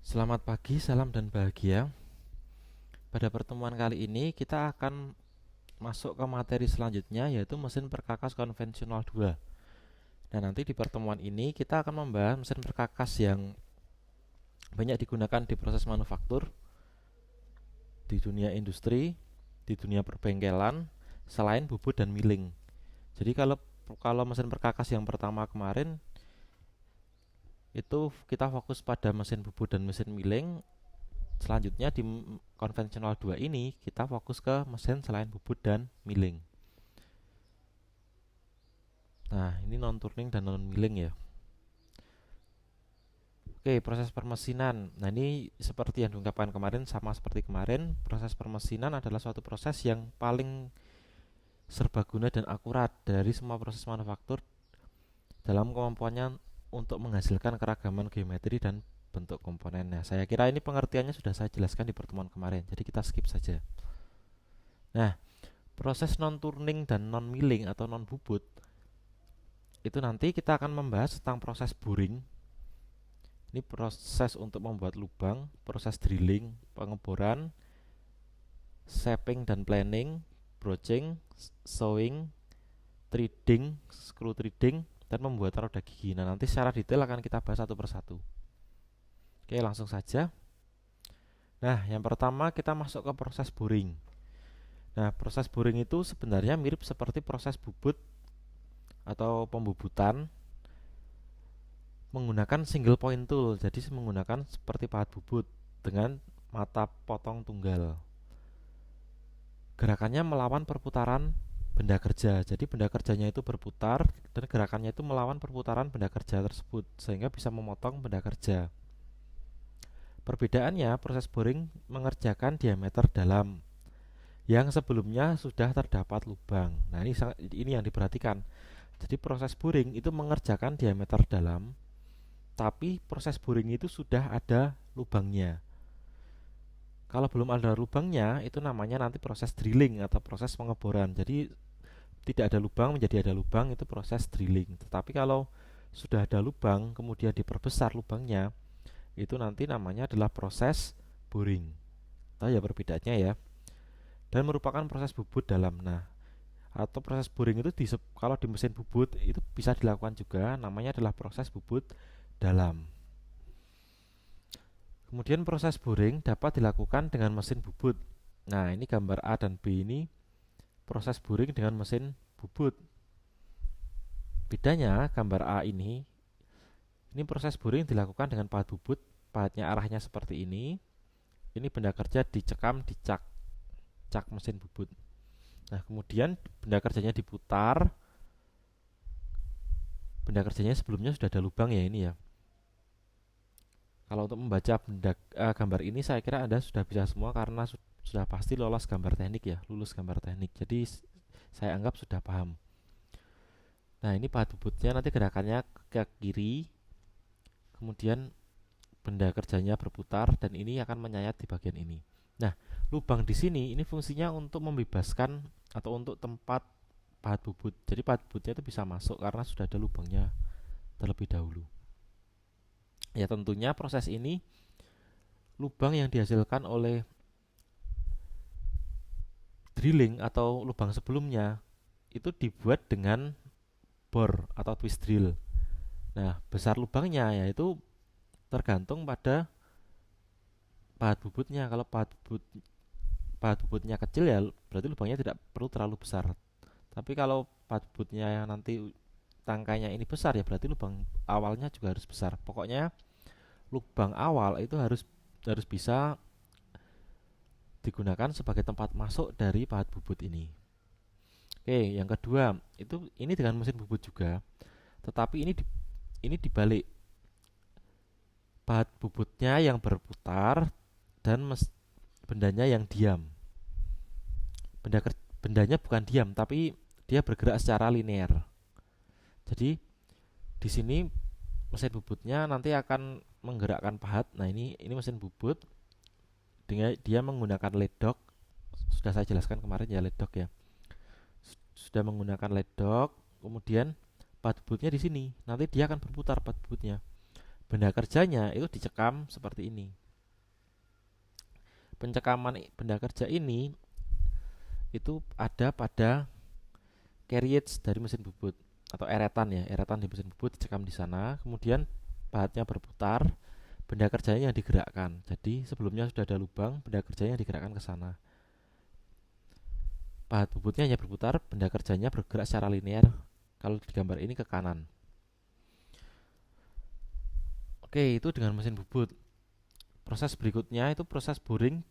Selamat pagi, salam dan bahagia. Pada pertemuan kali ini kita akan masuk ke materi selanjutnya, yaitu mesin perkakas konvensional 2. Dan nanti di pertemuan ini kita akan membahas mesin perkakas yang banyak digunakan di proses manufaktur, di dunia industri, di dunia perbengkelan, selain bubut dan milling. Jadi kalau mesin perkakas yang pertama kemarin itu kita fokus pada mesin bubut dan mesin milling. Selanjutnya di konvensional 2 ini kita fokus ke mesin selain bubut dan milling. Nah, ini non turning dan non milling ya. Oke, proses permesinan. Nah, ini seperti yang diungkapkan kemarin, sama seperti kemarin, proses permesinan adalah suatu proses yang paling serbaguna dan akurat dari semua proses manufaktur dalam kemampuannya untuk menghasilkan keragaman geometri dan bentuk komponennya. Saya kira ini pengertiannya sudah saya jelaskan di pertemuan kemarin, jadi kita skip saja. Nah, proses non turning dan non milling atau non bubut itu nanti kita akan membahas tentang proses boring. Ini proses untuk membuat lubang, proses drilling, pengeboran, shaping dan planning, broaching, sewing, threading, screw threading, dan membuat roda gigi. Nah, nanti secara detail akan kita bahas satu persatu. Oke, langsung saja. Nah, yang pertama kita masuk ke proses boring. Nah, proses boring itu sebenarnya mirip seperti proses bubut atau pembubutan menggunakan single point tool. Jadi menggunakan seperti pahat bubut dengan mata potong tunggal. Gerakannya melawan perputaran benda kerja. Jadi benda kerjanya itu berputar dan gerakannya itu melawan perputaran benda kerja tersebut sehingga bisa memotong benda kerja. Perbedaannya, proses boring mengerjakan diameter dalam yang sebelumnya sudah terdapat lubang. Nah, ini yang diperhatikan. Jadi proses boring itu mengerjakan diameter dalam, tapi proses boring itu sudah ada lubangnya. Kalau belum ada lubangnya, itu namanya nanti proses drilling atau proses pengeboran. Jadi tidak ada lubang menjadi ada lubang, itu proses drilling. Tetapi kalau sudah ada lubang, kemudian diperbesar lubangnya, itu nanti namanya adalah proses boring. Tahu ya perbedaannya ya. Dan merupakan proses bubut dalam. Nah, atau proses boring itu kalau di mesin bubut itu bisa dilakukan juga, namanya adalah proses bubut dalam. Kemudian proses boring dapat dilakukan dengan mesin bubut. Nah, ini gambar A dan B ini proses boring dengan mesin bubut. Bedanya gambar A ini proses boring dilakukan dengan pahat bubut, pahatnya arahnya seperti ini. Ini benda kerja dicekam di cak mesin bubut. Nah, kemudian benda kerjanya diputar. Benda kerjanya sebelumnya sudah ada lubang ya ini ya. Kalau untuk membaca gambar ini saya kira Anda sudah bisa semua karena sudah pasti lolos gambar teknik ya, lulus gambar teknik. Jadi saya anggap sudah paham. Nah, ini pahat bubutnya nanti gerakannya ke kiri. Kemudian benda kerjanya berputar dan ini akan menyayat di bagian ini. Nah, lubang di sini ini fungsinya untuk membebaskan atau untuk tempat pahat bubut. Jadi pahat bubutnya itu bisa masuk karena sudah ada lubangnya terlebih dahulu. Ya, tentunya proses ini lubang yang dihasilkan oleh drilling atau lubang sebelumnya itu dibuat dengan bor atau twist drill. Nah, besar lubangnya yaitu tergantung pada pahat bubutnya. Kalau pahat bubutnya kecil ya berarti lubangnya tidak perlu terlalu besar. Tapi kalau pahat bubutnya yang nanti tangkainya ini besar ya berarti lubang awalnya juga harus besar. Pokoknya lubang awal itu harus bisa digunakan sebagai tempat masuk dari pahat bubut ini. Oke, yang kedua ini dengan mesin bubut juga, tetapi ini dibalik. Pahat bubutnya yang berputar dan bendanya yang diam. Bendanya bukan diam, tapi dia bergerak secara linear. Jadi di sini mesin bubutnya nanti akan menggerakkan pahat. Nah, ini mesin bubut dengan dia menggunakan ledok. Sudah saya jelaskan kemarin ya ledok ya. Sudah menggunakan ledok, kemudian pahat bubutnya di sini. Nanti dia akan berputar pahat bubutnya. benda kerjanya itu dicekam seperti ini. Pencekaman benda kerja ini itu ada pada carriage dari mesin bubut atau eretan ya, eretan di mesin bubut dicekam di sana, kemudian pahatnya berputar, benda kerjanya yang digerakkan. Jadi sebelumnya sudah ada lubang, benda kerjanya digerakkan ke sana. Pahat bubutnya hanya berputar, benda kerjanya bergerak secara linear. Kalau di gambar ini ke kanan. Oke, itu dengan mesin bubut. Proses berikutnya itu proses boring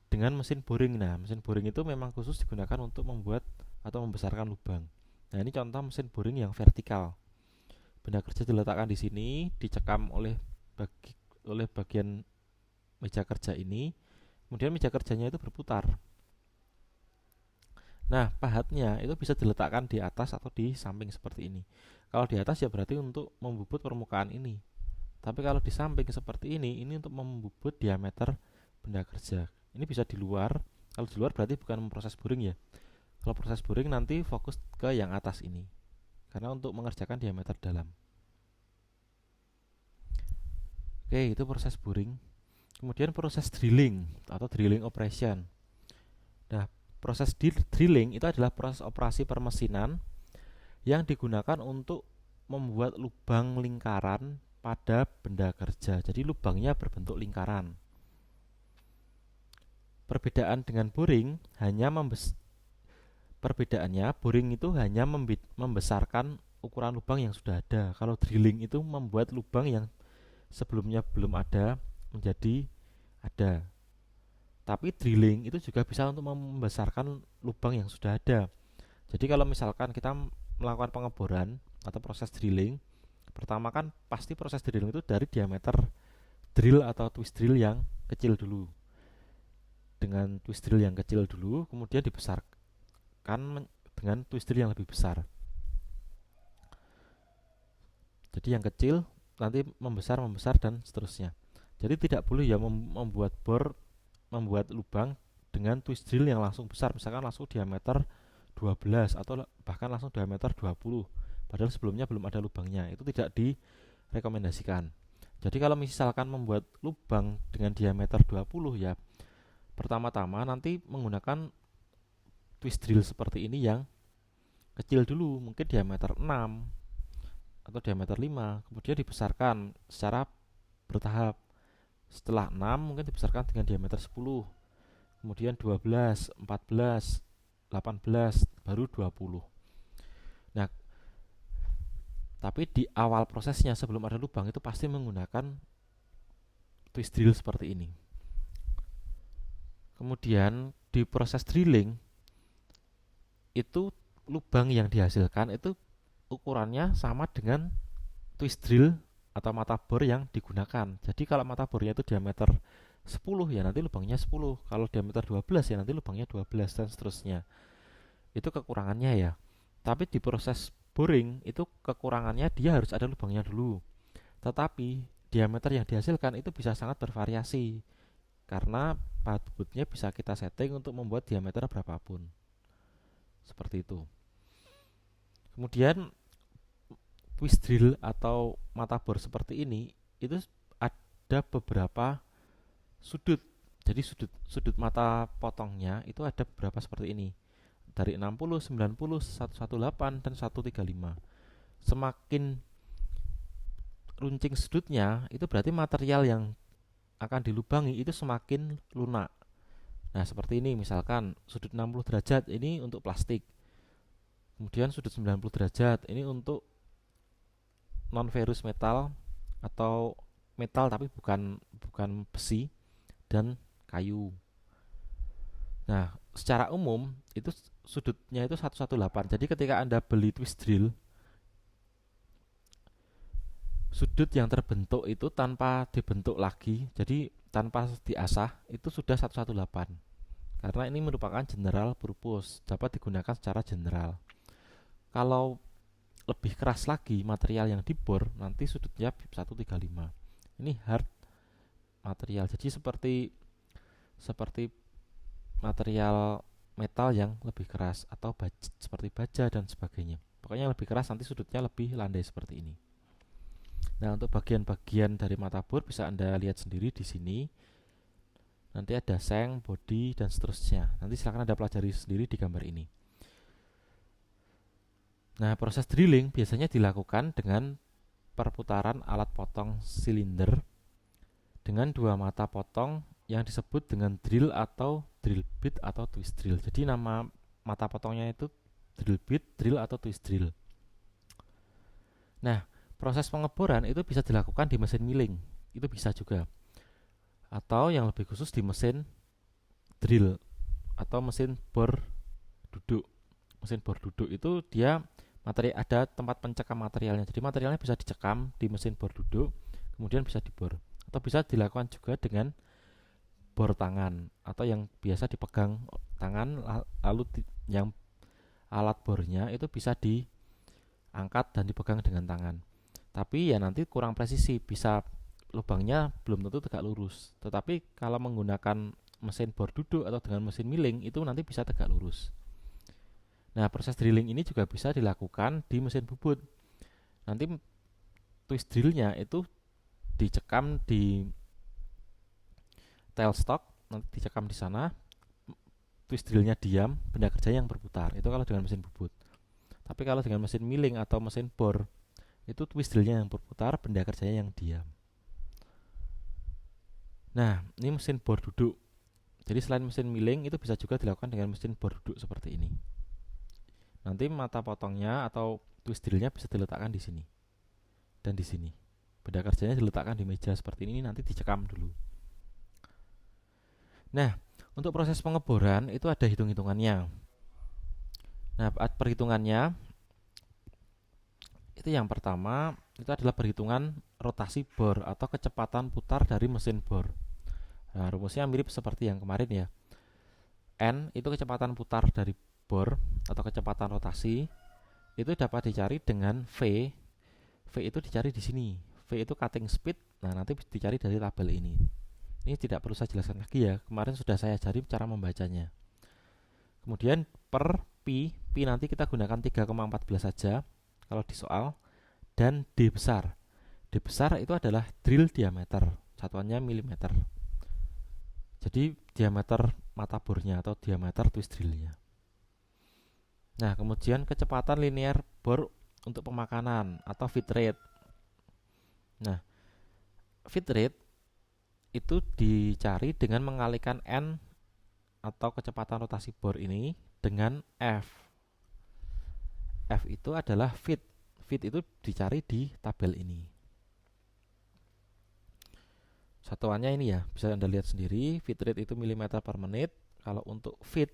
dengan mesin boring. Nah, mesin boring itu memang khusus digunakan untuk membuat atau membesarkan lubang. Nah, ini contoh mesin boring yang vertikal. Benda kerja diletakkan di sini, dicekam oleh bagian meja kerja ini. Kemudian meja kerjanya itu berputar. Nah, pahatnya itu bisa diletakkan di atas atau di samping seperti ini. Kalau di atas ya berarti untuk membubut permukaan ini. Tapi kalau di samping seperti ini untuk membubut diameter benda kerja. Ini bisa di luar. Kalau di luar berarti bukan memproses boring ya. Kalau proses boring nanti fokus ke yang atas ini. Karena untuk mengerjakan diameter dalam. Oke, itu proses boring. Kemudian proses drilling atau drilling operation. Nah, proses drilling itu adalah proses operasi permesinan yang digunakan untuk membuat lubang lingkaran pada benda kerja. Jadi lubangnya berbentuk lingkaran. Perbedaan dengan boring perbedaannya boring itu hanya membesarkan ukuran lubang yang sudah ada. Kalau drilling itu membuat lubang yang sebelumnya belum ada menjadi ada. Tapi drilling itu juga bisa untuk membesarkan lubang yang sudah ada. Jadi kalau misalkan kita melakukan pengeboran atau proses drilling, pertama kan pasti proses drilling itu dari diameter drill atau twist drill yang kecil dulu. Dengan twist drill yang kecil dulu, kemudian dibesarkan dengan twist drill yang lebih besar. Jadi yang kecil nanti membesar dan seterusnya. Jadi tidak boleh ya membuat lubang dengan twist drill yang langsung besar, misalkan langsung diameter 12 atau bahkan langsung diameter 20. Padahal sebelumnya belum ada lubangnya. Itu tidak direkomendasikan. Jadi kalau misalkan membuat lubang dengan diameter 20 ya, pertama-tama nanti menggunakan twist drill seperti ini yang kecil dulu, mungkin diameter 6 atau diameter 5, kemudian dibesarkan secara bertahap. Setelah 6 mungkin dibesarkan dengan diameter 10, kemudian 12, 14, 18, baru 20. Nah, tapi di awal prosesnya sebelum ada lubang itu pasti menggunakan twist drill seperti ini. Kemudian di proses drilling itu lubang yang dihasilkan itu ukurannya sama dengan twist drill atau mata bor yang digunakan. Jadi kalau mata bornya itu diameter 10 ya nanti lubangnya 10. Kalau diameter 12 ya nanti lubangnya 12 dan seterusnya. Itu kekurangannya ya. Tapi di proses boring itu kekurangannya dia harus ada lubangnya dulu. Tetapi diameter yang dihasilkan itu bisa sangat bervariasi. Karena pahat bubutnya bisa kita setting untuk membuat diameter berapapun. Seperti itu. Kemudian twist drill atau mata bor seperti ini itu ada beberapa sudut. Jadi sudut mata potongnya itu ada beberapa seperti ini. Dari 60, 90, 118 dan 135. Semakin runcing sudutnya itu berarti material yang akan dilubangi itu semakin lunak. Nah, seperti ini misalkan sudut 60 derajat ini untuk plastik. Kemudian sudut 90 derajat ini untuk non ferrous metal atau metal tapi bukan besi dan kayu. Nah, secara umum itu sudutnya itu 118. Jadi ketika Anda beli twist drill, sudut yang terbentuk itu tanpa dibentuk lagi, jadi tanpa diasah itu sudah 118. Karena ini merupakan general purpose, dapat digunakan secara general. Kalau lebih keras lagi material yang dibor, nanti sudutnya 135. Ini hard material. Jadi seperti material metal yang lebih keras atau seperti baja dan sebagainya. Pokoknya lebih keras nanti sudutnya lebih landai seperti ini. Nah, untuk bagian-bagian dari mata bor bisa Anda lihat sendiri di sini. Nanti ada seng, body, dan seterusnya. Nanti silakan Anda pelajari sendiri di gambar ini. Nah, proses drilling biasanya dilakukan dengan perputaran alat potong silinder dengan dua mata potong yang disebut dengan drill atau drill bit atau twist drill. Jadi nama mata potongnya itu drill bit, drill atau twist drill. Nah, proses pengeboran itu bisa dilakukan di mesin milling. Itu bisa juga. Atau yang lebih khusus di mesin drill atau mesin bor duduk. Mesin bor duduk itu dia ada tempat pencekam materialnya. Jadi materialnya bisa dicekam di mesin bor duduk, kemudian bisa dibor. Atau bisa dilakukan juga dengan bor tangan atau yang biasa dipegang tangan, lalu yang alat bornya itu bisa diangkat dan dipegang dengan tangan. Tapi ya nanti kurang presisi, bisa lubangnya belum tentu tegak lurus. Tetapi kalau menggunakan mesin bor duduk atau dengan mesin milling itu nanti bisa tegak lurus. Nah, proses drilling ini juga bisa dilakukan di mesin bubut. Nanti twist drillnya itu dicekam di tailstock, nanti dicekam di sana. Twist drillnya diam, benda kerja yang berputar. Itu kalau dengan mesin bubut. Tapi kalau dengan mesin milling atau mesin bor, itu twist drillnya yang berputar, benda kerjanya yang diam. Nah, ini mesin bor duduk. Jadi selain mesin milling, itu bisa juga dilakukan dengan mesin bor duduk seperti ini. Nanti mata potongnya atau twist drillnya bisa diletakkan di sini dan di sini. Benda kerjanya diletakkan di meja seperti ini, nanti dicekam dulu. Nah, untuk proses pengeboran itu ada hitung-hitungannya. Nah, perhitungannya itu yang pertama itu adalah perhitungan rotasi bor atau kecepatan putar dari mesin bor. Nah, rumusnya mirip seperti yang kemarin ya. N itu kecepatan putar dari bor atau kecepatan rotasi itu dapat dicari dengan V. V itu dicari di sini. V itu cutting speed. Nah, nanti dicari dari tabel ini. Ini tidak perlu saya jelaskan lagi ya. Kemarin sudah saya ajari cara membacanya. Kemudian per Pi nanti kita gunakan 3,14 saja kalau di soal. Dan D besar. D besar itu adalah drill diameter. Satuannya milimeter. Jadi diameter mata bornya atau diameter twist drillnya. Nah, kemudian kecepatan linear bor untuk pemakanan atau feed rate. Nah, feed rate itu dicari dengan mengalikan N atau kecepatan rotasi bor ini dengan F. F itu adalah feed. Feed itu dicari di tabel ini. Satuannya ini ya, bisa Anda lihat sendiri. Feed rate itu milimeter per menit. Kalau untuk feed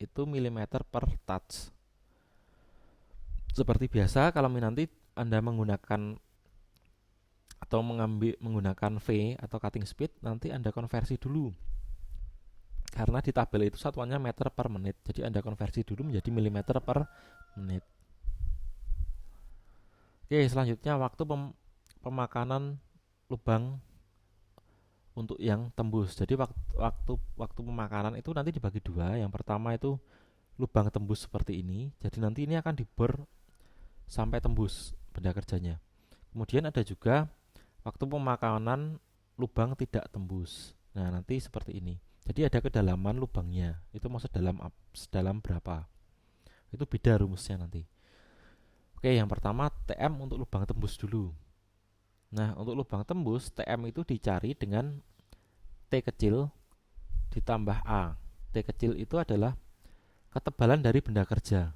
itu milimeter per touch. Seperti biasa, kalau nanti Anda menggunakan atau menggunakan V atau cutting speed, nanti Anda konversi dulu. Karena di tabel itu satuannya meter per menit. Jadi Anda konversi dulu menjadi milimeter per menit. Oke, selanjutnya waktu pemakanan lubang untuk yang tembus. Jadi waktu pemakanan itu nanti dibagi dua. Yang pertama itu lubang tembus seperti ini. Jadi nanti ini akan dibor sampai tembus benda kerjanya. Kemudian ada juga waktu pemakanan lubang tidak tembus. Nah, nanti seperti ini. Jadi ada kedalaman lubangnya. Itu maksud sedalam berapa. Itu beda rumusnya nanti. Oke, yang pertama TM untuk lubang tembus dulu. Nah, untuk lubang tembus, TM itu dicari dengan T kecil ditambah A. T kecil itu adalah ketebalan dari benda kerja.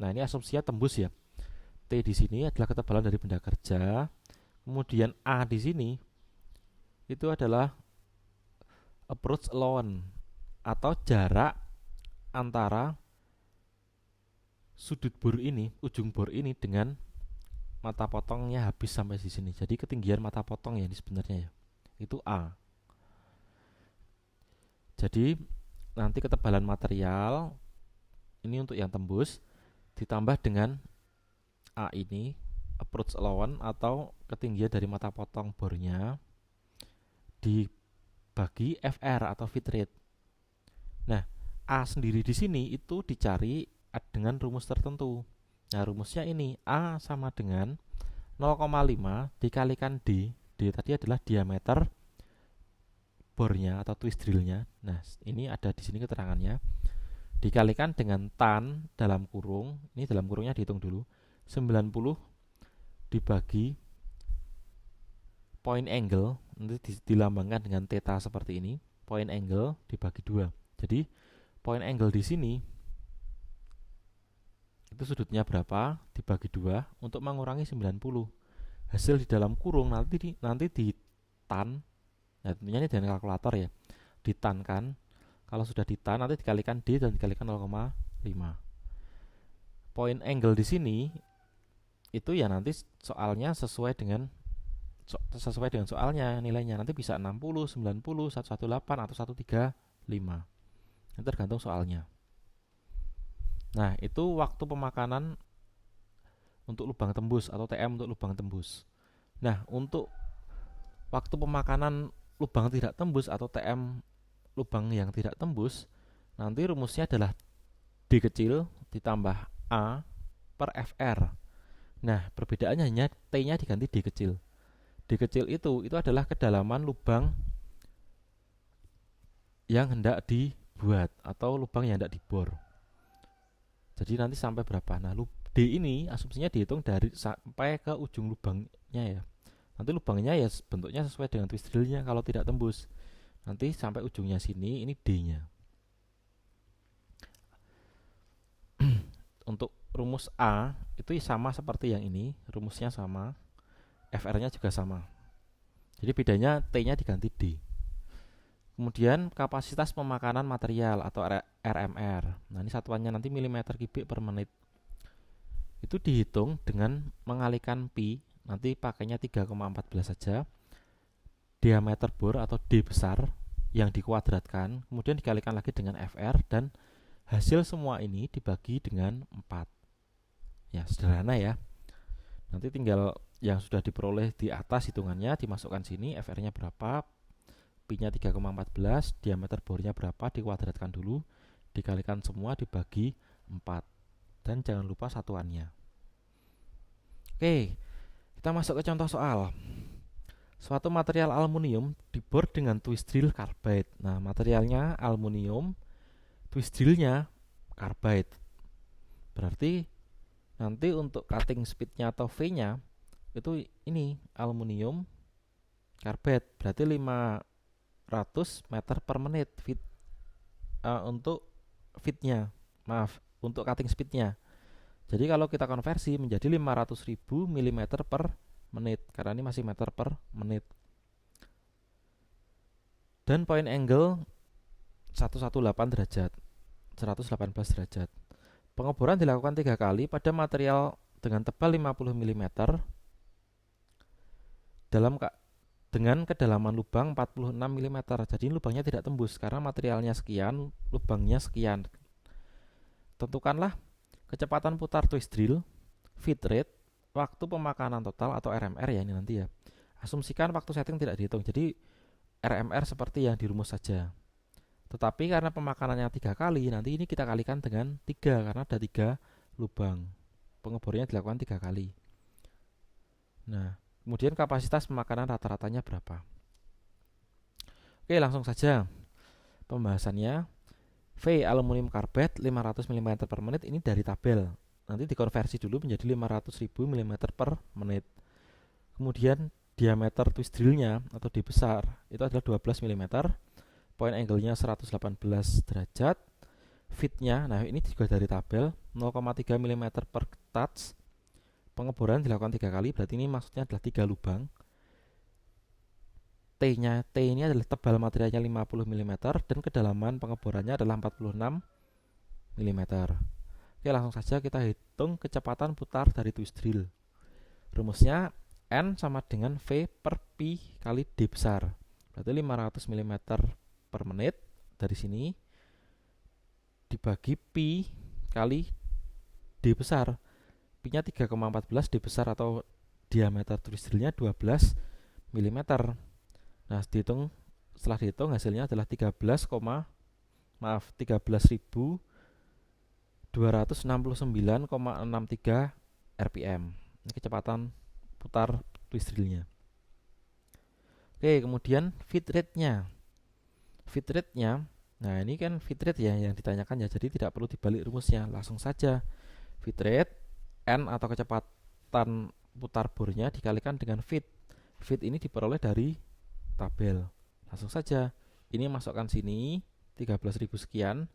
Nah, ini asumsinya tembus ya. T di sini adalah ketebalan dari benda kerja. Kemudian A di sini itu adalah approach allowance atau jarak antara sudut bor ini, ujung bor ini dengan mata potongnya habis sampai di sini. Jadi ketinggian mata potong ya ini sebenarnya ya. Itu A. Jadi nanti ketebalan material ini untuk yang tembus ditambah dengan A ini approach allowance atau ketinggian dari mata potong bornya dibagi FR atau feed rate. Nah, A sendiri di sini itu dicari dengan rumus tertentu. Nah, rumusnya ini A sama dengan 0,5 dikalikan D. D tadi adalah diameter bornya atau twist drillnya. Nah, ini ada di sini keterangannya. Dikalikan dengan tan dalam kurung, ini dalam kurungnya dihitung dulu, 90 dibagi point angle, nanti dilambangkan dengan theta seperti ini. Point angle dibagi 2. Jadi point angle di sini itu sudutnya berapa dibagi 2 untuk mengurangi 90. Hasil di dalam kurung nanti di tan. Nah, tentunya ini dengan kalkulator ya. Ditankan. Kalau sudah ditan nanti dikalikan D dan dikalikan 0,5. Point angle di sini itu ya nanti soalnya sesuai dengan soalnya nilainya. Nanti bisa 60, 90, 118 atau 135. Ini tergantung soalnya. Nah, itu waktu pemakanan untuk lubang tembus atau TM untuk lubang tembus. Nah, untuk waktu pemakanan lubang tidak tembus atau TM lubang yang tidak tembus, nanti rumusnya adalah D kecil ditambah A per FR. Nah, perbedaannya hanya T-nya diganti D kecil. D kecil itu adalah kedalaman lubang yang hendak dibuat atau lubang yang hendak dibor. Jadi nanti sampai berapa? Nah, D ini asumsinya dihitung dari sampai ke ujung lubangnya ya. Nanti lubangnya ya bentuknya sesuai dengan twist drillnya kalau tidak tembus. Nanti sampai ujungnya sini, ini D-nya. Untuk rumus A itu sama seperti yang ini, rumusnya sama, FR-nya juga sama. Jadi bedanya T-nya diganti D. Kemudian kapasitas pemakanan material atau RMR. Nah, ini satuannya nanti milimeter kubik per menit. Itu dihitung dengan mengalihkan pi, nanti pakainya 3,14 saja. Diameter bor atau D besar yang dikuadratkan, kemudian dikalikan lagi dengan FR dan hasil semua ini dibagi dengan 4. Ya, sederhana ya. Nanti tinggal yang sudah diperoleh di atas hitungannya dimasukkan sini, FR-nya berapa, pi-nya 3,14, diameter bornya berapa dikuadratkan dulu, dikalikan semua dibagi 4. Dan jangan lupa satuannya. Oke, kita masuk ke contoh soal. Suatu material aluminium dibor dengan twist drill carbide. Nah, materialnya aluminium, twist drillnya carbide. Berarti nanti untuk cutting speednya atau V-nya itu ini aluminium carbide. Berarti 500 meter per menit untuk fitnya. Maaf, untuk cutting speednya. Jadi kalau kita konversi menjadi 500.000 mm per menit, karena ini masih meter per menit. Dan point angle 118 derajat, 118 derajat. Pengeboran dilakukan 3 kali pada material dengan tebal 50 mm dengan kedalaman lubang 46 mm. Jadi lubangnya tidak tembus karena materialnya sekian, lubangnya sekian. Tentukanlah kecepatan putar twist drill, feed rate, waktu pemakanan total atau RMR ya ini nanti ya. Asumsikan waktu setting tidak dihitung. Jadi RMR seperti yang di rumus saja. Tetapi karena pemakanannya 3 kali, nanti ini kita kalikan dengan 3 karena ada 3 lubang. Pengebornya dilakukan 3 kali. Nah, kemudian kapasitas pemakanan rata-ratanya berapa? Oke, langsung saja pembahasannya. V aluminium carbide 500 mm per menit ini dari tabel. Nanti dikonversi dulu menjadi 500.000 mm per menit. Kemudian diameter twist drillnya atau D besar itu adalah 12 mm. Point angle-nya 118 derajat. Fitnya, nah ini juga dari tabel, 0,3 mm per touch. Pengeboran dilakukan 3 kali, berarti ini maksudnya adalah 3 lubang. T ini adalah tebal materialnya 50 mm dan kedalaman pengeborannya adalah 46 mm. Oke, langsung saja kita hitung kecepatan putar dari twist drill. Rumusnya N sama dengan V per Pi kali D besar. Berarti 500 mm per menit dari sini dibagi Pi kali D besar. Pi-nya 3,14, D besar atau diameter twist drillnya 12 mm. Nah, setelah dihitung hasilnya adalah 13.269,63 rpm. Ini kecepatan putar twist drillnya. Oke, kemudian feed rate-nya. Feed rate-nya, nah ini kan feed rate ya yang ditanyakan ya, jadi tidak perlu dibalik rumusnya, langsung saja feed rate N atau kecepatan putar bornya dikalikan dengan feed. Feed ini diperoleh dari tabel. Langsung saja, ini masukkan sini 13.000 sekian,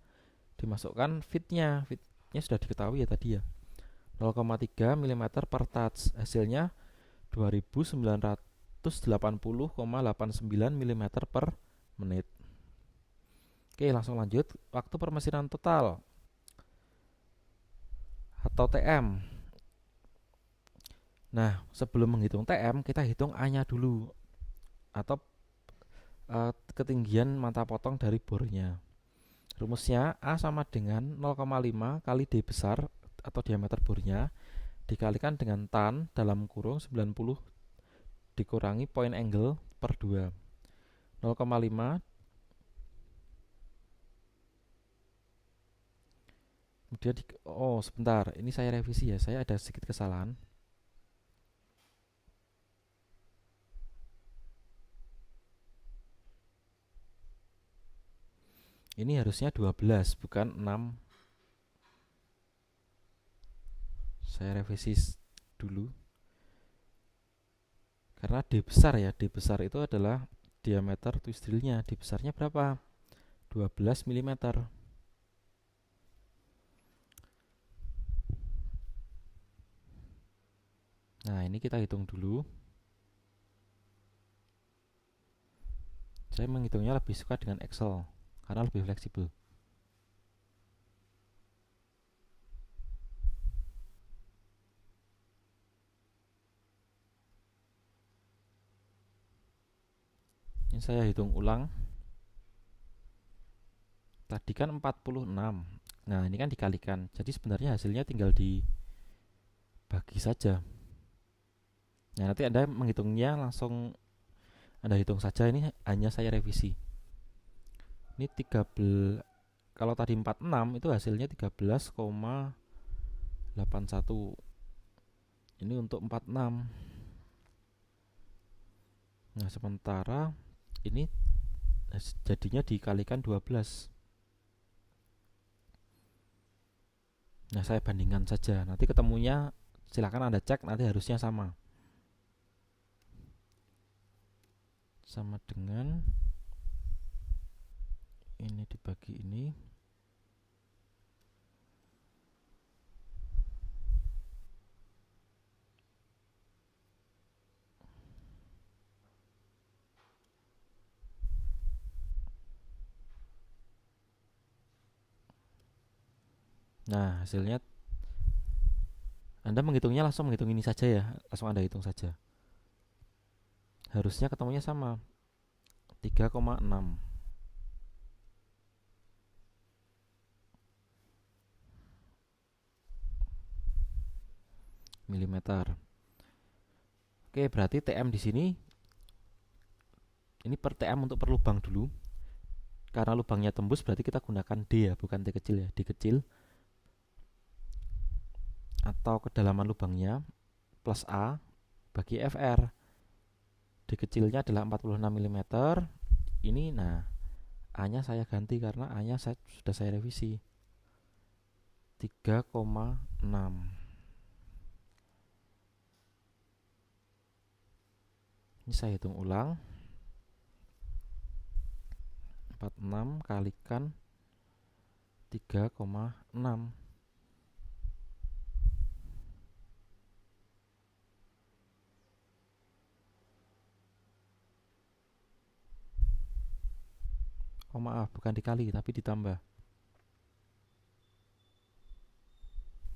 dimasukkan feednya. Feednya sudah diketahui ya tadi ya, 0,3 mm per touch, hasilnya 2980,89 mm per menit. Oke, langsung lanjut. Waktu permesinan total atau TM. Nah, sebelum menghitung TM, kita hitung A-nya dulu, atau ketinggian mata potong dari bornya. Rumusnya A sama dengan 0,5 kali D besar atau diameter bornya dikalikan dengan tan dalam kurung 90 dikurangi point angle per 2. 0,5 kemudian sebentar, ini saya revisi ya, saya ada sedikit kesalahan. Ini harusnya 12 bukan 6. Saya revisi dulu. Karena D besar ya, D besar itu adalah diameter twist drillnya. D besarnya berapa? 12 mm. Nah, ini kita hitung dulu. Saya menghitungnya lebih suka dengan Excel karena lebih fleksibel. Ini saya hitung ulang. Tadi kan 46. Nah, ini kan dikalikan. Jadi sebenarnya hasilnya tinggal dibagi saja. Nah, nanti Anda menghitungnya langsung Anda hitung saja, ini hanya saya revisi. Ini 13, kalau tadi 46 itu hasilnya 13,81. Ini untuk 46. Nah, sementara ini jadinya dikalikan 12. Nah, saya bandingkan saja. Nanti ketemunya silakan Anda cek, nanti harusnya sama. Sama dengan ini dibagi ini. Nah, hasilnya Anda menghitungnya langsung menghitung ini saja ya. Langsung Anda hitung saja. Harusnya ketemunya sama. 3,6 mm. Oke, berarti TM di sini ini per TM untuk per lubang dulu. Karena lubangnya tembus berarti kita gunakan D ya, bukan T kecil ya, D kecil. Atau kedalaman lubangnya plus A bagi FR. D kecilnya adalah 46 mm. Ini nah, A-nya saya ganti karena A-nya sudah saya revisi. 3,6. Ini saya hitung ulang. 46 kalikan 3,6. Oh maaf, bukan dikali tapi ditambah.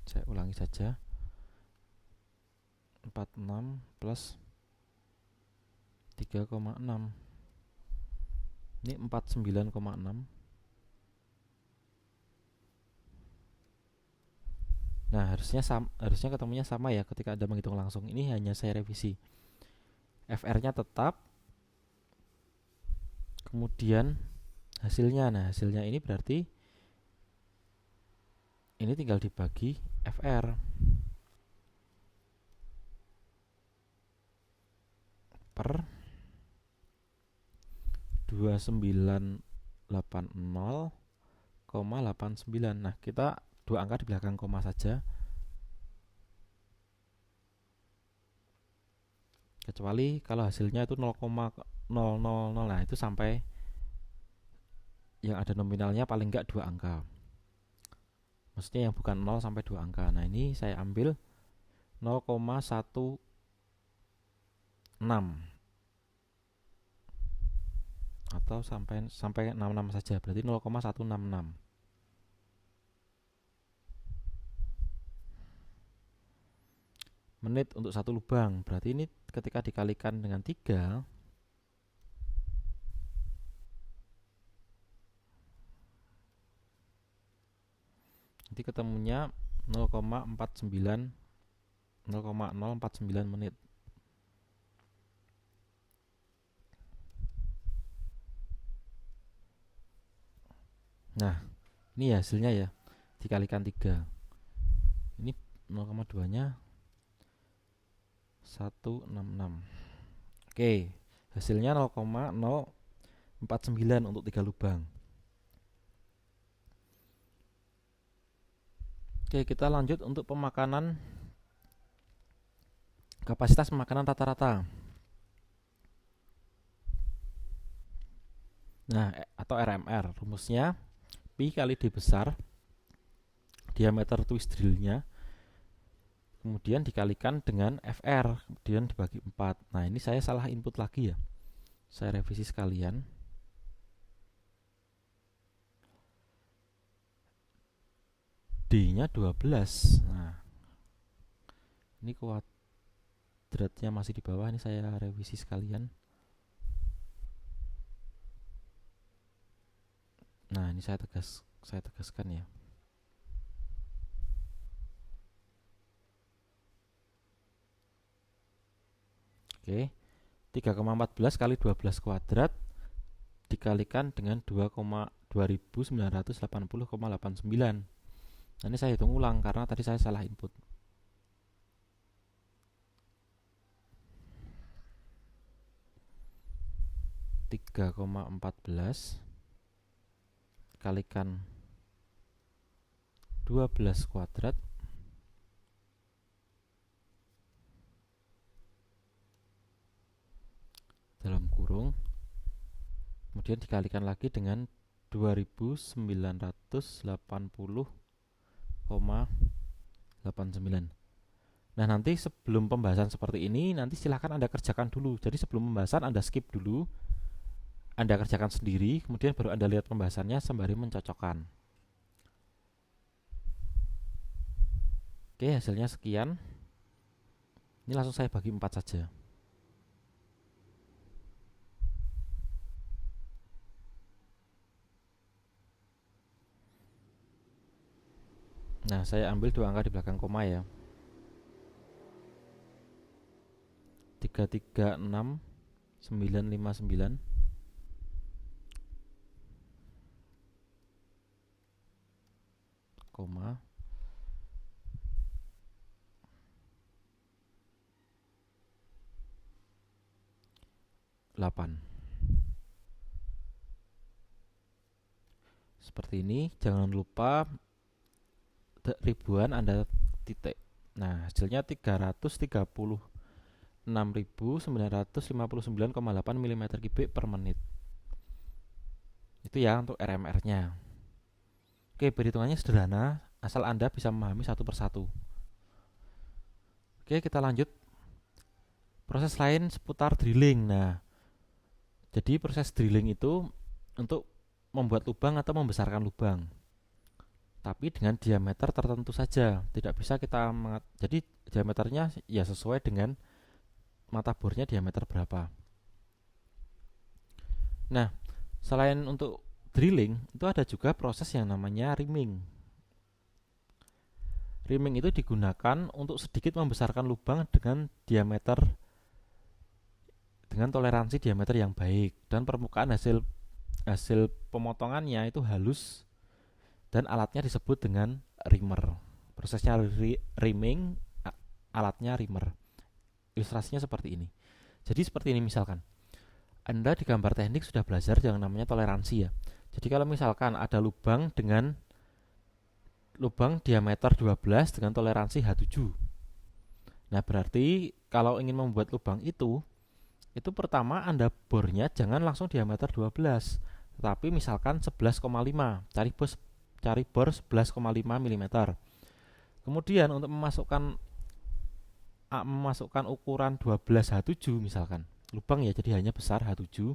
Saya ulangi saja. 46 plus 3,6. Ini 49,6. Nah, harusnya ketemunya sama ya ketika Anda menghitung langsung. Ini hanya saya revisi. FR-nya tetap. Kemudian hasilnya. Nah, hasilnya ini berarti ini tinggal dibagi FR. per 2980,89. Nah, kita dua angka di belakang koma saja. Kecuali kalau hasilnya itu 0,000. Nah, itu sampai yang ada nominalnya paling enggak dua angka. Maksudnya yang bukan 0 sampai 2 angka. Nah, ini saya ambil 0,16 atau sampai 66 saja, berarti 0,166. Menit untuk satu lubang, berarti ini ketika dikalikan dengan 3, nanti ketemunya 0,049 menit. Nah, ini hasilnya ya, dikalikan 3. Ini 0,2 nya 166. Oke, hasilnya 0,049 untuk 3 lubang. Oke, kita lanjut untuk pemakanan, kapasitas pemakanan rata-rata. Nah, atau RMR, rumusnya Pi kali D besar, diameter twist drillnya, kemudian dikalikan dengan FR, kemudian dibagi 4. Nah, ini saya salah input lagi ya, saya revisi sekalian. D-nya 12. Nah, ini kuadratnya masih di bawah, ini saya revisi sekalian. Nah, ini saya tegaskan ya. Oke, 3,14 kali 12 kuadrat dikalikan dengan 2980,89. Nah, ini saya hitung ulang karena tadi saya salah input. 3,14 kalikan 12 kuadrat dalam kurung, kemudian dikalikan lagi dengan 2980,89. Nah, nanti sebelum pembahasan seperti ini, nanti silahkan Anda kerjakan dulu. Jadi sebelum pembahasan Anda skip dulu, Anda kerjakan sendiri, kemudian baru Anda lihat pembahasannya sembari mencocokkan. Oke, hasilnya sekian. Ini langsung saya bagi 4 saja. Nah, saya ambil dua angka di belakang koma ya. 336,959, koma 8. Seperti ini, jangan lupa ribuan Anda titik. Nah, hasilnya 336.959,8 mm3 per menit. Itu ya untuk RMR-nya. Oke, perhitungannya sederhana, asal Anda bisa memahami satu persatu. Oke, kita lanjut. Proses lain seputar drilling. Nah, jadi proses drilling itu untuk membuat lubang atau membesarkan lubang, tapi dengan diameter tertentu saja. Tidak bisa kita jadi diameternya ya sesuai dengan mata bornya diameter berapa. Nah, selain untuk drilling, itu ada juga proses yang namanya reaming. Reaming itu digunakan untuk sedikit membesarkan lubang dengan toleransi diameter yang baik, dan permukaan hasil pemotongannya itu halus dan alatnya disebut dengan reamer. Prosesnya reaming, alatnya reamer. Ilustrasinya seperti ini. Jadi seperti ini misalkan. Anda di gambar teknik sudah belajar yang namanya toleransi ya. Jadi kalau misalkan ada lubang dengan lubang diameter 12 dengan toleransi H7. Nah, berarti kalau ingin membuat lubang itu pertama Anda bornya jangan langsung diameter 12, tetapi misalkan 11,5. Cari bor 11,5 mm. Kemudian untuk memasukkan ukuran 12 H7 misalkan. Lubang ya, jadi hanya besar H7.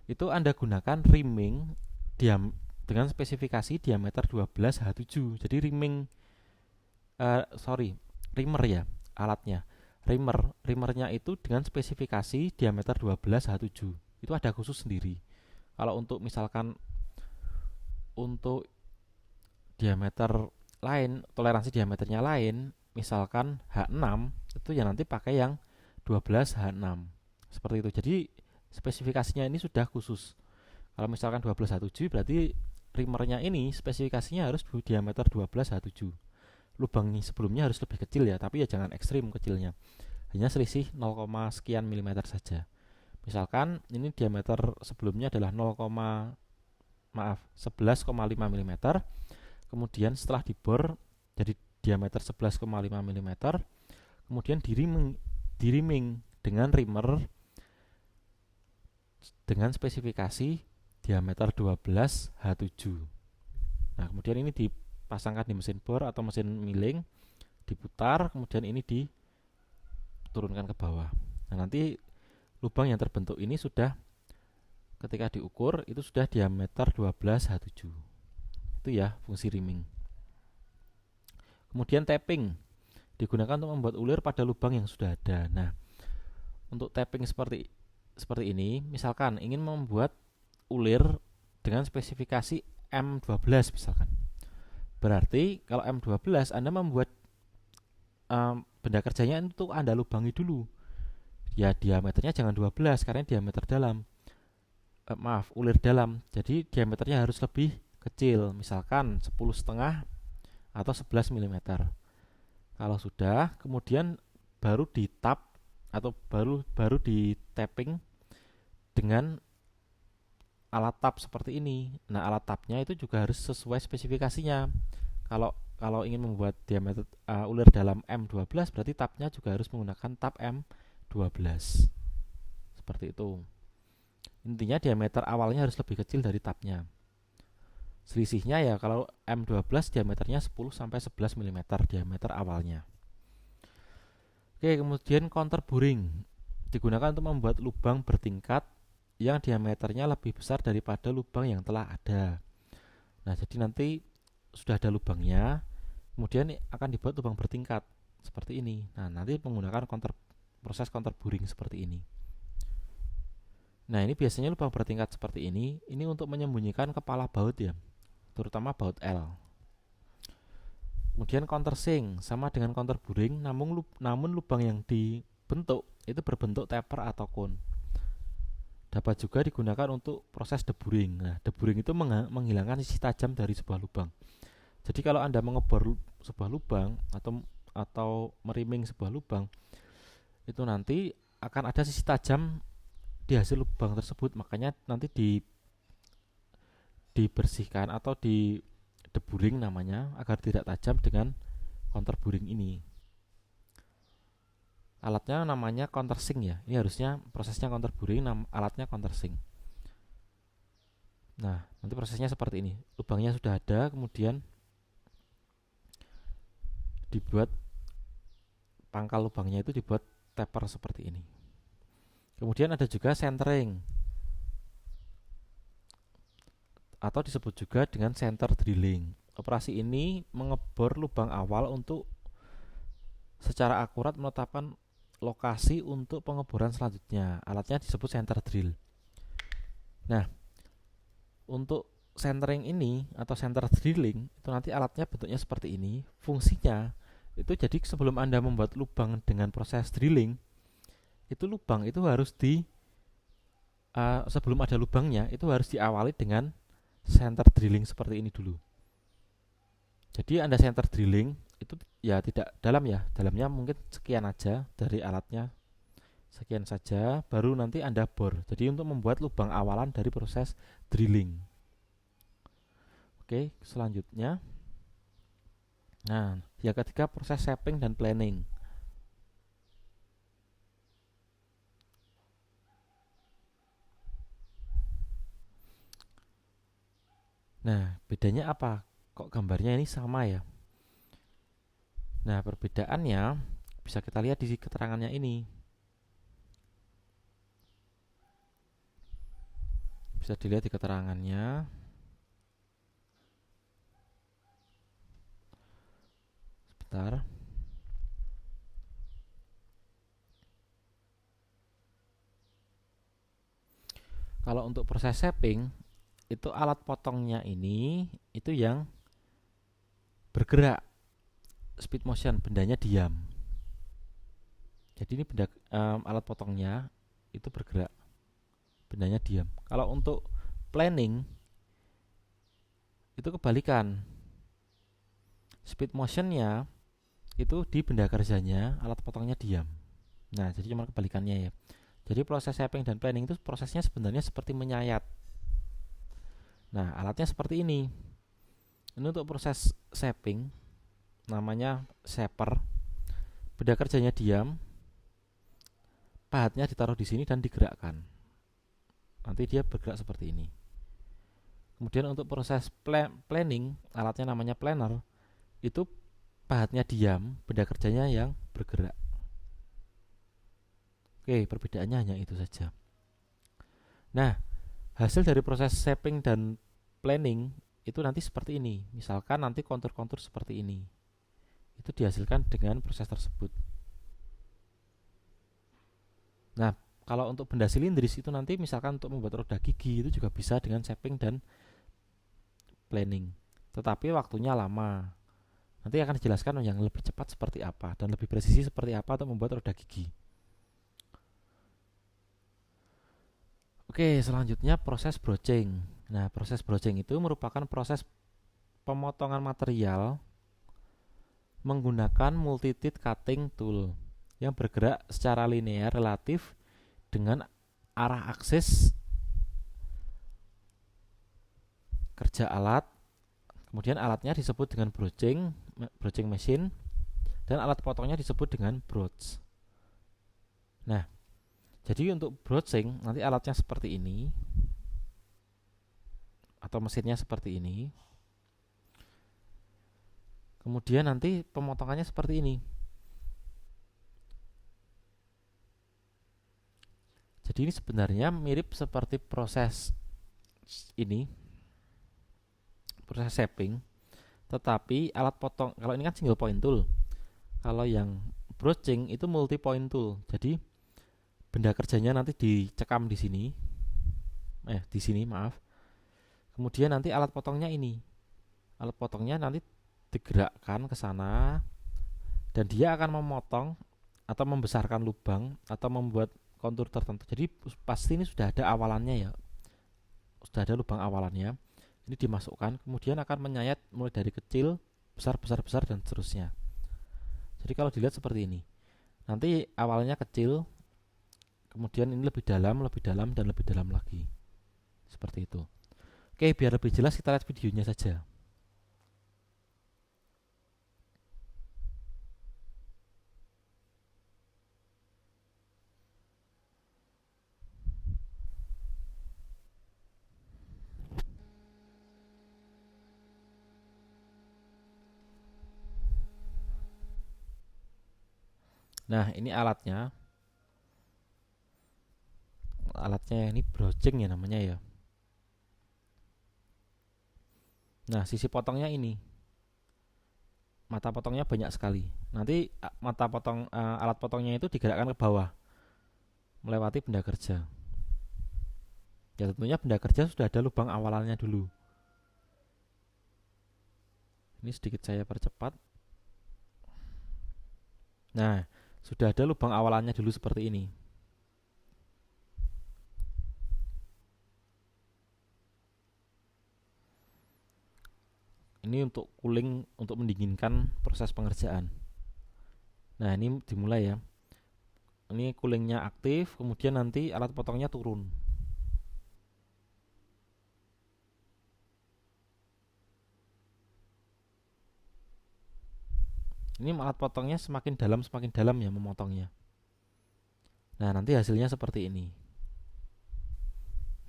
Itu Anda gunakan rimming dengan spesifikasi diameter 12 H7. Jadi rimmer ya alatnya. Rimmernya itu dengan spesifikasi diameter 12 H7. Itu ada khusus sendiri. Kalau untuk misalkan untuk diameter lain, toleransi diameternya lain, misalkan H6, itu ya nanti pakai yang 12 H6. Seperti itu. Jadi spesifikasinya ini sudah khusus. Kalau misalkan 12 H7 berarti rimmernya ini spesifikasinya harus diameter 12 H7. Lubang sebelumnya harus lebih kecil ya, tapi ya jangan ekstrim kecilnya. Hanya selisih 0, sekian mm saja. Misalkan ini diameter sebelumnya adalah 11,5 mm. Kemudian setelah dibor jadi diameter 11,5 mm, kemudian dirimming dengan rimmer dengan spesifikasi diameter 12 H7. Nah, kemudian ini dipasangkan di mesin bor atau mesin milling, diputar, kemudian ini diturunkan ke bawah. Nah, nanti lubang yang terbentuk ini sudah ketika diukur itu sudah diameter 12 H7. Itu ya fungsi rimming. Kemudian tapping digunakan untuk membuat ulir pada lubang yang sudah ada. Nah, untuk tapping seperti ini, misalkan ingin membuat ulir dengan spesifikasi M12 misalkan. Berarti kalau M12 Anda membuat benda kerjanya itu Anda lubangi dulu. Ya diameternya jangan 12 karena diameter dalam. Ulir dalam. Jadi diameternya harus lebih kecil, misalkan 10,5 atau 11 mm. Kalau sudah, kemudian baru ditap atau baru di tapping dengan alat tap seperti ini. Nah, alat tapnya itu juga harus sesuai spesifikasinya. Kalau ingin membuat diameter ulir dalam M12 berarti tapnya juga harus menggunakan tap M12. Seperti itu. Intinya diameter awalnya harus lebih kecil dari tapnya. Selisihnya ya kalau M12 diameternya 10 sampai 11 mm diameter awalnya. Oke, kemudian counter boring digunakan untuk membuat lubang bertingkat yang diameternya lebih besar daripada lubang yang telah ada. Nah, jadi nanti sudah ada lubangnya, kemudian akan dibuat lubang bertingkat seperti ini. Nah, nanti menggunakan proses counter boring seperti ini. Nah, ini biasanya lubang bertingkat seperti ini untuk menyembunyikan kepala baut ya, terutama baut L. Kemudian countersink sama dengan counter boring, namun lubang yang dibentuk itu berbentuk taper atau cone. Dapat juga digunakan untuk proses deburring. Nah, deburring itu menghilangkan sisi tajam dari sebuah lubang. Jadi kalau Anda mengebor sebuah lubang atau merimming sebuah lubang, itu nanti akan ada sisi tajam di hasil lubang tersebut. Makanya nanti dibersihkan atau di deburring namanya agar tidak tajam dengan counter boring ini. Alatnya namanya countersink ya. Ini harusnya prosesnya counter boring, alatnya countersink. Nah, nanti prosesnya seperti ini. Lubangnya sudah ada, kemudian dibuat pangkal lubangnya itu dibuat taper seperti ini. Kemudian ada juga centering atau disebut juga dengan center drilling. Operasi ini mengebor lubang awal untuk secara akurat menetapkan lokasi untuk pengeboran selanjutnya. Alatnya disebut center drill. Nah, untuk centering ini atau center drilling itu nanti alatnya bentuknya seperti ini. Fungsinya itu jadi sebelum Anda membuat lubang dengan proses drilling, itu lubang itu harus sebelum ada lubangnya itu harus diawali dengan center drilling seperti ini dulu. Jadi Anda center drilling itu ya tidak dalam ya, dalamnya mungkin sekian aja dari alatnya Sekian saja, baru nanti Anda bor. Jadi untuk membuat lubang awalan dari proses drilling. Oke, selanjutnya. Nah, yang ketiga proses shaping dan planning. Nah, bedanya apa? Kok gambarnya ini sama ya? Nah, perbedaannya bisa kita lihat di keterangannya ini. Bisa dilihat di keterangannya. Sebentar. Kalau untuk proses shaping, itu alat potongnya ini itu yang bergerak, speed motion, bendanya diam. Jadi ini alat potongnya itu bergerak, bendanya diam. Kalau untuk planning itu kebalikan, speed motionnya itu di benda kerjanya, alat potongnya diam. Nah, jadi cuma kebalikannya ya. Jadi proses shaping dan planning itu prosesnya sebenarnya seperti menyayat. Nah, alatnya seperti ini. Ini untuk proses shaping, namanya shaper. Benda kerjanya diam, pahatnya ditaruh di sini dan digerakkan. Nanti dia bergerak seperti ini. Kemudian untuk proses planning, alatnya namanya planner. Itu pahatnya diam, benda kerjanya yang bergerak. Oke, perbedaannya hanya itu saja. Nah, hasil dari proses shaping dan planning itu nanti seperti ini. Misalkan nanti kontur-kontur seperti ini. Itu dihasilkan dengan proses tersebut. Nah, kalau untuk benda silindris itu nanti misalkan untuk membuat roda gigi itu juga bisa dengan shaping dan planning. Tetapi waktunya lama. Nanti akan dijelaskan yang lebih cepat seperti apa dan lebih presisi seperti apa untuk membuat roda gigi. Oke, selanjutnya proses broaching. Nah, proses broaching itu merupakan proses pemotongan material menggunakan multi-teeth cutting tool yang bergerak secara linear relatif dengan arah aksis kerja alat. Kemudian alatnya disebut dengan broaching machine, dan alat potongnya disebut dengan broach. Nah, jadi untuk broaching nanti alatnya seperti ini atau mesinnya seperti ini. Kemudian nanti pemotongannya seperti ini. Jadi ini sebenarnya mirip seperti proses ini, proses shaping, tetapi alat potong, kalau ini kan single point tool. Kalau yang broaching itu multi point tool. Jadi benda kerjanya nanti dicekam di sini. Di sini, maaf. Kemudian nanti alat potongnya ini. Alat potongnya nanti digerakkan ke sana dan dia akan memotong atau membesarkan lubang atau membuat kontur tertentu. Jadi pasti ini sudah ada awalannya ya. Sudah ada lubang awalannya. Ini dimasukkan, kemudian akan menyayat mulai dari kecil, besar, besar, besar, dan seterusnya. Jadi kalau dilihat seperti ini. Nanti awalnya kecil, kemudian ini lebih dalam, dan lebih dalam lagi. Seperti itu. Oke, biar lebih jelas kita lihat videonya saja. Nah, ini alatnya. Alatnya ini broaching ya namanya ya. Nah, sisi potongnya ini. Mata potongnya banyak sekali. Nanti alat potongnya itu digerakkan ke bawah melewati benda kerja. Ya tentunya benda kerja sudah ada lubang awalannya dulu. Ini sedikit saya percepat. Nah, sudah ada lubang awalannya dulu seperti ini. Ini untuk cooling, untuk mendinginkan proses pengerjaan. Nah, ini dimulai ya. Ini coolingnya aktif, kemudian nanti alat potongnya turun. Ini alat potongnya semakin dalam ya memotongnya. Nah, nanti hasilnya seperti ini.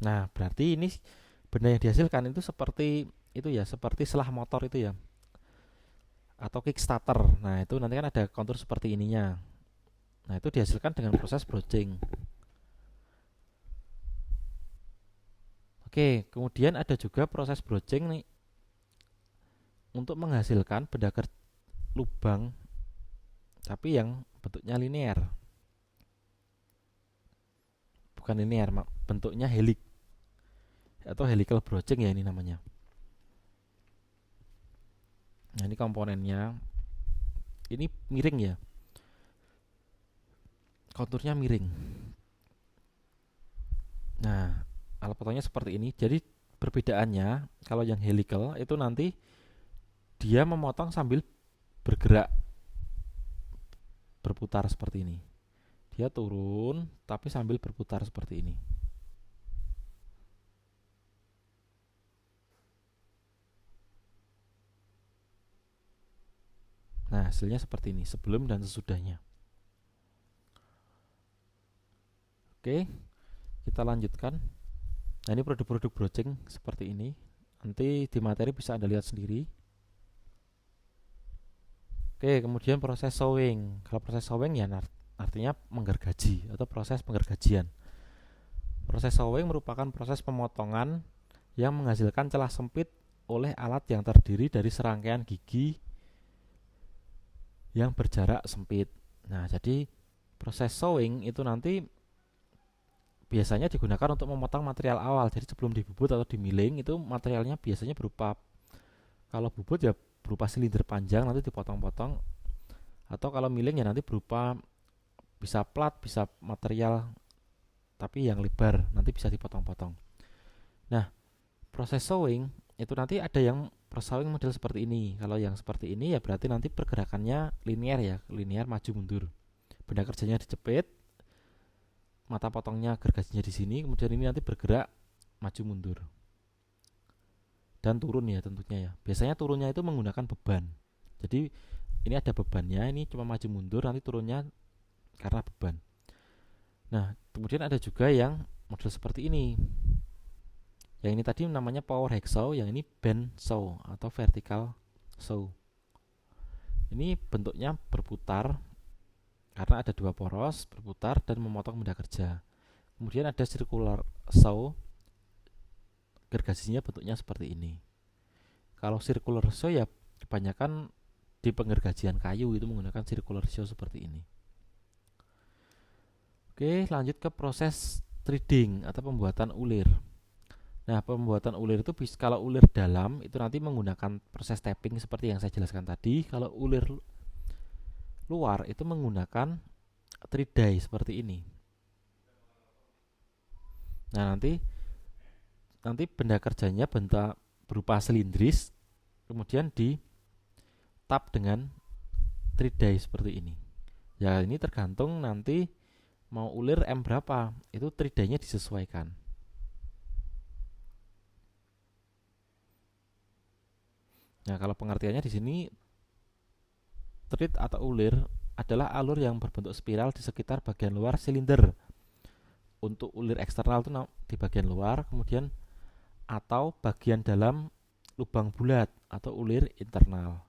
Nah, berarti ini benda yang dihasilkan itu seperti itu ya, seperti selah motor itu ya, atau kickstarter. Nah, itu nanti kan ada kontur seperti ininya. Nah, itu dihasilkan dengan proses broaching. Oke, kemudian ada juga proses broaching nih untuk menghasilkan benda lubang tapi yang bentuknya linear. Bukan linear, bentuknya helix atau helical broaching ya ini namanya. Nah, ini komponennya. Ini miring ya. Konturnya miring. Nah, alat potongnya seperti ini. Jadi perbedaannya kalau yang helical itu nanti dia memotong sambil bergerak, berputar seperti ini. Dia turun tapi sambil berputar seperti ini. Nah, hasilnya seperti ini sebelum dan sesudahnya. Oke, kita lanjutkan. Nah, ini produk-produk broaching seperti ini. Nanti di materi bisa Anda lihat sendiri. Oke, kemudian proses sewing. Kalau proses sewing ya artinya menggergaji atau proses penggergajian. Proses sewing merupakan proses pemotongan yang menghasilkan celah sempit oleh alat yang terdiri dari serangkaian gigi yang berjarak sempit. Nah, jadi proses sewing itu nanti biasanya digunakan untuk memotong material awal. Jadi sebelum dibubut atau dimiling itu materialnya biasanya berupa, kalau bubut ya berupa silinder panjang nanti dipotong-potong, atau kalau miling ya nanti berupa bisa plat, bisa material tapi yang lebar nanti bisa dipotong-potong. Nah, proses sewing itu nanti ada yang sewing model seperti ini. Kalau yang seperti ini ya berarti nanti pergerakannya linear ya, linear maju mundur. Benda kerjanya dijepit, mata potongnya gergajinya di sini, kemudian ini nanti bergerak maju mundur dan turun ya tentunya ya. Biasanya turunnya itu menggunakan beban. Jadi ini ada bebannya, ini cuma maju mundur, nanti turunnya karena beban. Nah, kemudian ada juga yang model seperti ini. Yang ini tadi namanya power hacksaw, yang ini bend saw atau vertical saw. Ini bentuknya berputar karena ada dua poros, berputar dan memotong benda kerja. Kemudian ada circular saw, gergajinya bentuknya seperti ini. Kalau circular saw ya kebanyakan di penggergajian kayu itu menggunakan circular saw seperti ini. Oke, lanjut ke proses threading atau pembuatan ulir. Nah, pembuatan ulir itu kalau ulir dalam itu nanti menggunakan proses tapping seperti yang saya jelaskan tadi. Kalau ulir luar itu menggunakan thread dye seperti ini. Nah, nanti benda kerjanya berupa silindris, kemudian di tap dengan thread dye seperti ini. Ya, ini tergantung nanti mau ulir M berapa, itu thread dye-nya disesuaikan. Nah, kalau pengertiannya di sini thread atau ulir adalah alur yang berbentuk spiral di sekitar bagian luar silinder. Untuk ulir eksternal itu di bagian luar, kemudian atau bagian dalam lubang bulat atau ulir internal.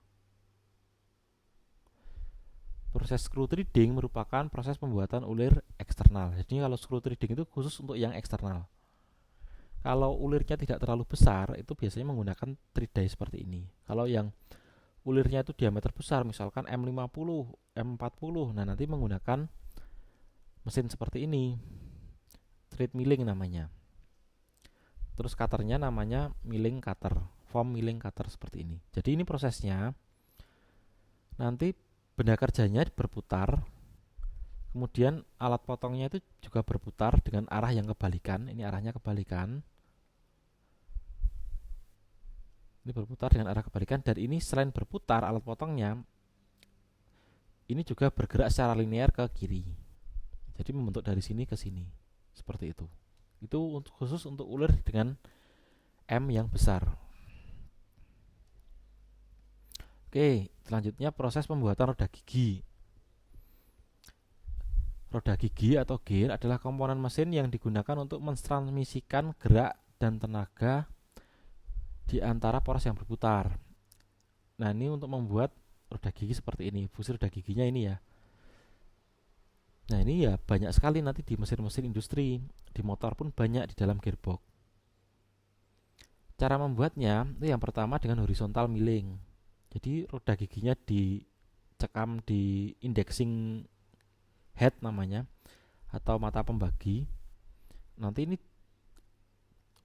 Proses screw threading merupakan proses pembuatan ulir eksternal. Jadi kalau screw threading itu khusus untuk yang eksternal. Kalau ulirnya tidak terlalu besar, itu biasanya menggunakan thread dye seperti ini. Kalau yang ulirnya itu diameter besar, misalkan M50, M40, nah nanti menggunakan mesin seperti ini, thread milling namanya. Terus cutternya namanya milling cutter, foam milling cutter seperti ini. Jadi ini prosesnya, nanti benda kerjanya berputar, kemudian alat potongnya itu juga berputar dengan arah yang kebalikan. Ini arahnya kebalikan. Ini berputar dengan arah kebalikan, dan ini selain berputar alat potongnya ini juga bergerak secara linear ke kiri. Jadi membentuk dari sini ke sini seperti itu. Itu khusus untuk ulir dengan M yang besar. Oke, selanjutnya proses pembuatan roda gigi. Roda gigi atau gear adalah komponen mesin yang digunakan untuk mentransmisikan gerak dan tenaga di antara poros yang berputar. Nah, ini untuk membuat roda gigi seperti ini. Fungsi roda giginya ini ya. Nah, ini ya banyak sekali nanti di mesin-mesin industri. Di motor pun banyak di dalam gearbox. Cara membuatnya itu yang pertama dengan horizontal milling. Jadi roda giginya dicekam di indexing head namanya, atau mata pembagi. Nanti ini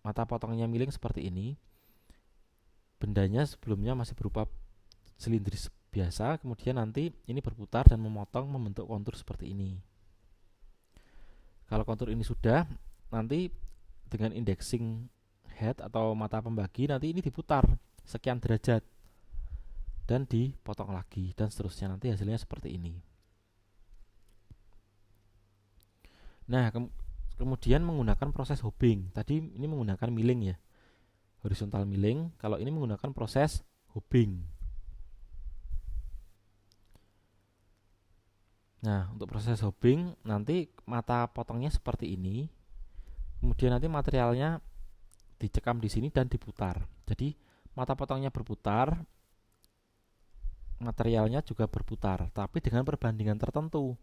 mata potongnya miring seperti ini. Bendanya sebelumnya masih berupa silindris biasa, kemudian nanti ini berputar dan memotong membentuk kontur seperti ini. Kalau kontur ini sudah, nanti dengan indexing head atau mata pembagi nanti ini diputar sekian derajat dan dipotong lagi dan seterusnya, nanti hasilnya seperti ini. Nah, kemudian menggunakan proses hobbing. Tadi ini menggunakan milling ya, horizontal milling. Kalau ini menggunakan proses hobbing. Nah, untuk proses hobbing nanti mata potongnya seperti ini. Kemudian nanti materialnya dicekam di sini dan diputar. Jadi mata potongnya berputar, materialnya juga berputar, tapi dengan perbandingan tertentu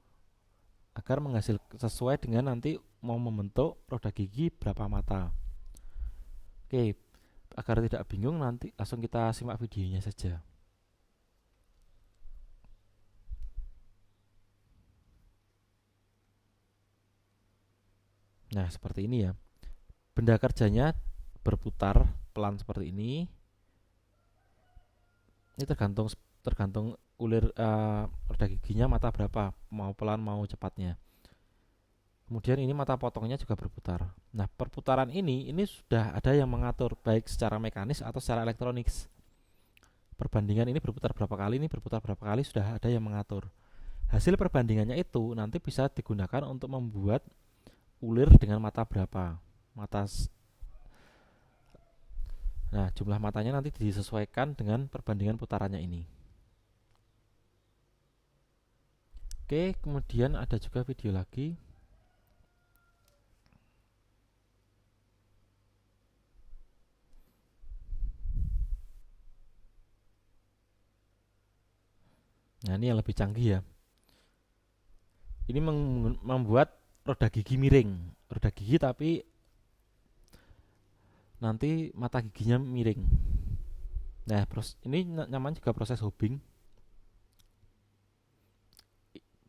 agar menghasilkan sesuai dengan nanti mau membentuk roda gigi berapa mata. Oke, agar tidak bingung nanti langsung kita simak videonya saja. Nah, seperti ini ya. Benda kerjanya berputar pelan seperti ini. Ini tergantung ulir roda giginya mata berapa, mau pelan mau cepatnya. Kemudian ini mata potongnya juga berputar. Nah, perputaran ini sudah ada yang mengatur baik secara mekanis atau secara elektronik. Perbandingan ini berputar berapa kali, ini berputar berapa kali, sudah ada yang mengatur. Hasil perbandingannya itu nanti bisa digunakan untuk membuat ulir dengan mata berapa. Nah, jumlah matanya nanti disesuaikan dengan perbandingan putarannya ini. Oke, kemudian ada juga video lagi. Nah, ini yang lebih canggih ya. Ini membuat roda gigi miring. Roda gigi tapi nanti mata giginya miring. Nah, ini namanya juga proses hobbing.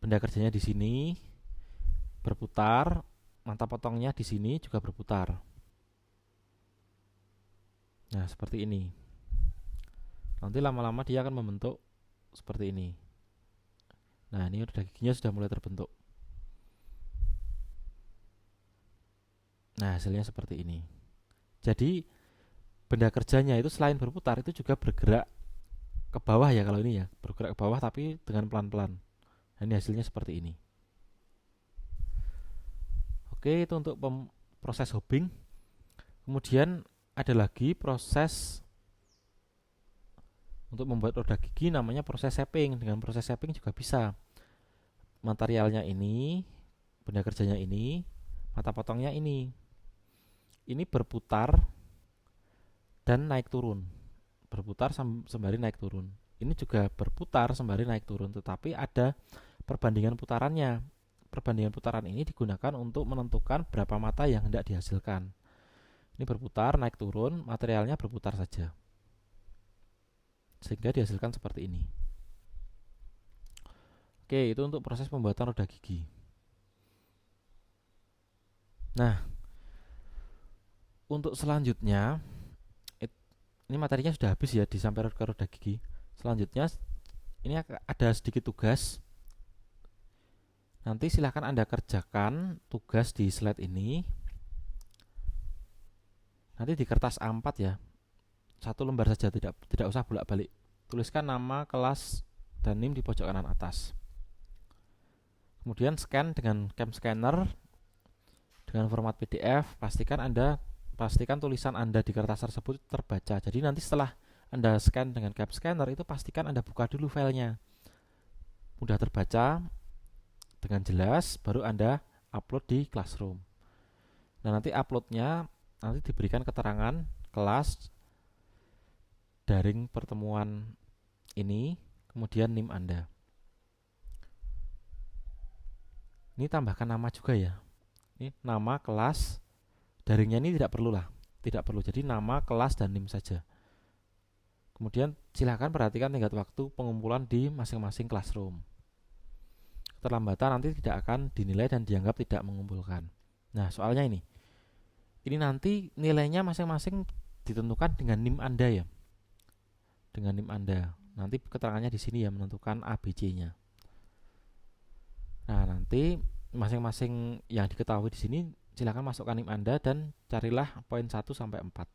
Benda kerjanya di sini berputar, mata potongnya di sini juga berputar. Nah, seperti ini. Nanti lama-lama dia akan membentuk seperti ini. Nah, ini roda giginya sudah mulai terbentuk. Nah, hasilnya seperti ini. Jadi benda kerjanya itu selain berputar itu juga bergerak ke bawah ya, kalau ini ya bergerak ke bawah tapi dengan pelan-pelan. Nah, ini hasilnya seperti ini. Oke, itu untuk proses hobbing. Kemudian ada lagi proses untuk membuat roda gigi namanya proses shaping. Dengan proses shaping juga bisa. Materialnya ini, benda kerjanya ini, mata potongnya ini. Ini berputar dan naik turun. Berputar sembari naik turun. Ini juga berputar sembari naik turun, tetapi ada perbandingan putarannya. Perbandingan putaran ini digunakan untuk menentukan berapa mata yang hendak dihasilkan. Ini berputar, naik turun, materialnya berputar saja. Sehingga dihasilkan seperti ini. Oke, itu untuk proses pembuatan roda gigi. Nah, untuk selanjutnya, ini materinya sudah habis ya sampai ke roda gigi. Selanjutnya, ini ada sedikit tugas. Nanti silahkan Anda kerjakan tugas di slide ini. Nanti di kertas A4 ya. Satu lembar saja, tidak usah bolak-balik. Tuliskan nama, kelas, dan NIM di pojok kanan atas. Kemudian scan dengan cam scanner dengan format PDF, pastikan tulisan Anda di kertas tersebut terbaca. Jadi nanti setelah Anda scan dengan cam scanner itu pastikan Anda buka dulu filenya. Mudah terbaca dengan jelas, baru Anda upload di Classroom. Nah, nanti uploadnya nanti diberikan keterangan kelas, daring pertemuan ini, kemudian NIM Anda. Ini tambahkan nama juga ya. Ini nama kelas, daringnya ini tidak perlu. Jadi nama kelas dan NIM saja. Kemudian silakan perhatikan tenggat waktu pengumpulan di masing-masing classroom. Keterlambatan nanti tidak akan dinilai dan dianggap tidak mengumpulkan. Nah, soalnya ini nanti nilainya masing-masing ditentukan dengan NIM Anda ya. Dengan NIM Anda. Nanti keterangannya di sini ya, menentukan ABC-nya. Nah, nanti masing-masing yang diketahui di sini silakan masukkan NIM Anda dan carilah poin 1 sampai 4.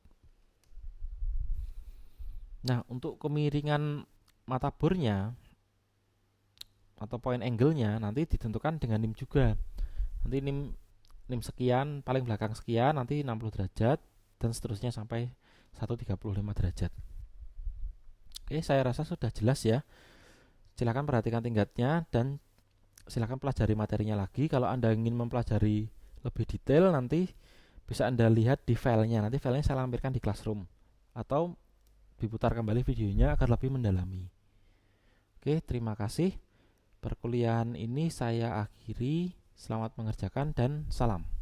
Nah, untuk kemiringan mata bornya atau point angle-nya nanti ditentukan dengan NIM juga. Nanti NIM sekian, paling belakang sekian, nanti 60 derajat dan seterusnya sampai 135 derajat. Oke, saya rasa sudah jelas ya. Silakan perhatikan tingkatnya dan silakan pelajari materinya lagi. Kalau Anda ingin mempelajari lebih detail, nanti bisa Anda lihat di filenya. Nanti filenya saya lampirkan di Classroom atau diputar kembali videonya agar lebih mendalami. Oke, terima kasih. Perkuliahan ini saya akhiri. Selamat mengerjakan dan salam.